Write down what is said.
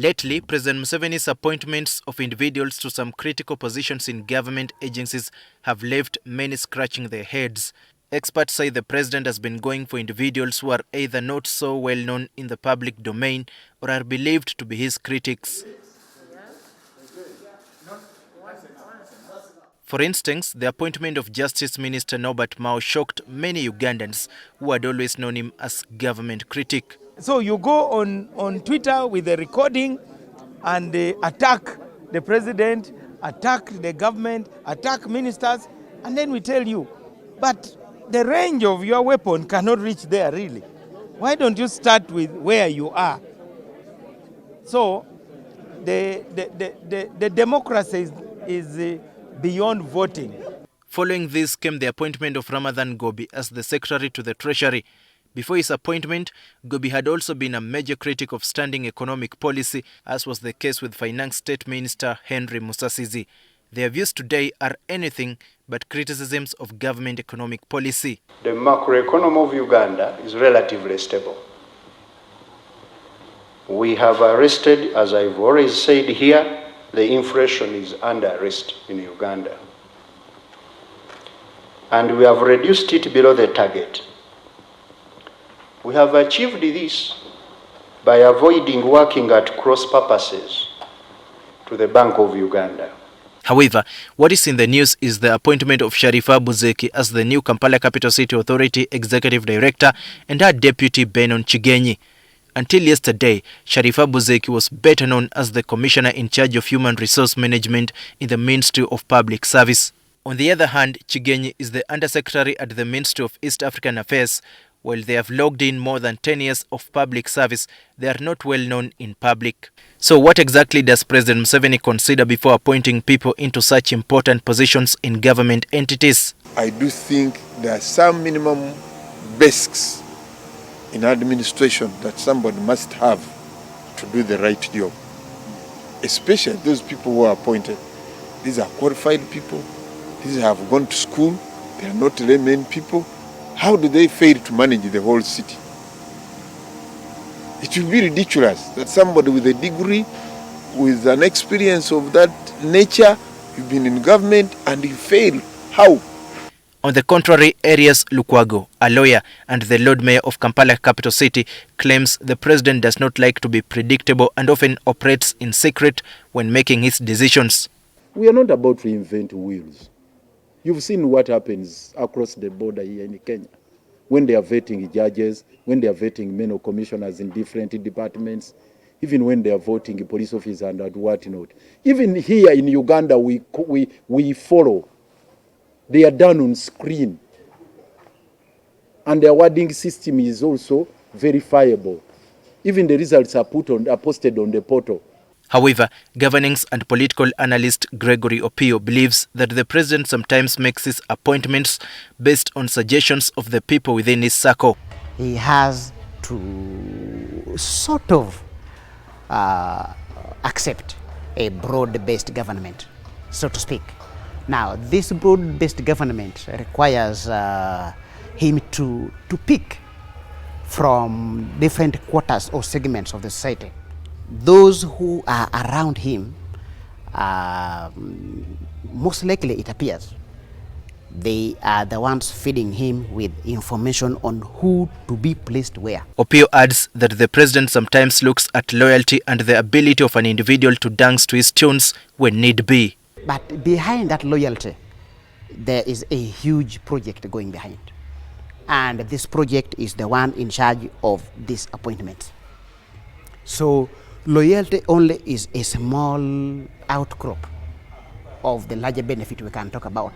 Lately, President Museveni's appointments of individuals to some critical positions in government agencies have left many scratching their heads. Experts say the president has been going for individuals who are either not so well known in the public domain or are believed to be his critics. For instance, the appointment of Justice Minister Norbert Mao shocked many Ugandans who had always known him as government critic. So you go on Twitter with a recording and attack the president, attack the government, attack ministers, and then we tell you, but the range of your weapon cannot reach there really. Why don't you start with where you are? So the democracy is beyond voting. Following this came the appointment of Ramadhan Gobi as the Secretary to the Treasury. Before his appointment, Gobi had also been a major critic of standing economic policy, as was the case with Finance State Minister Henry Musasizi. Their views today are anything but criticisms of government economic policy. The macroeconomy of Uganda is relatively stable. We have arrested, as I've always said here, the inflation is under arrest in Uganda. And we have reduced it below the target. We have achieved this by avoiding working at cross purposes to the Bank of Uganda. However, what is in the news is the appointment of Sharifah Buzeki as the new Kampala Capital City Authority Executive Director and her deputy Benon Kigenyi. Until yesterday, Sharifah Buzeki was better known as the Commissioner in charge of Human Resource Management in the Ministry of Public Service. On the other hand, Kigenyi is the Undersecretary at the Ministry of East African Affairs. While they have logged in more than 10 years of public service, they are not well known in public. So what exactly does President Museveni consider before appointing people into such important positions in government entities? I do think there are some minimum basics in administration that somebody must have to do the right job. Especially those people who are appointed. These are qualified people. These have gone to school. They are not laymen people. How do they fail to manage the whole city? It will be ridiculous that somebody with a degree, with an experience of that nature, you've been in government and you fail. How? On the contrary, Arias Lukwago, a lawyer and the Lord Mayor of Kampala Capital City, claims the president does not like to be predictable and often operates in secret when making his decisions. We are not about to reinvent wheels. You've seen what happens across the border here in Kenya when they are vetting judges, when they are vetting men commissioners in different departments, even when they are voting police officers and whatnot. Even here in Uganda, we follow. They are done on screen. And the awarding system is also verifiable. Even the results are posted on the portal. However, governance and political analyst Gregory Opio believes that the president sometimes makes his appointments based on suggestions of the people within his circle. He has to sort of accept a broad-based government, so to speak. Now, this broad-based government requires him to pick from different quarters or segments of the society. Those who are around him, most likely it appears, they are the ones feeding him with information on who to be placed where. Opio adds that the president sometimes looks at loyalty and the ability of an individual to dance to his tunes when need be. But behind that loyalty, there is a huge project going behind. And this project is the one in charge of this appointment. So loyalty only is a small outcrop of the larger benefit we can talk about.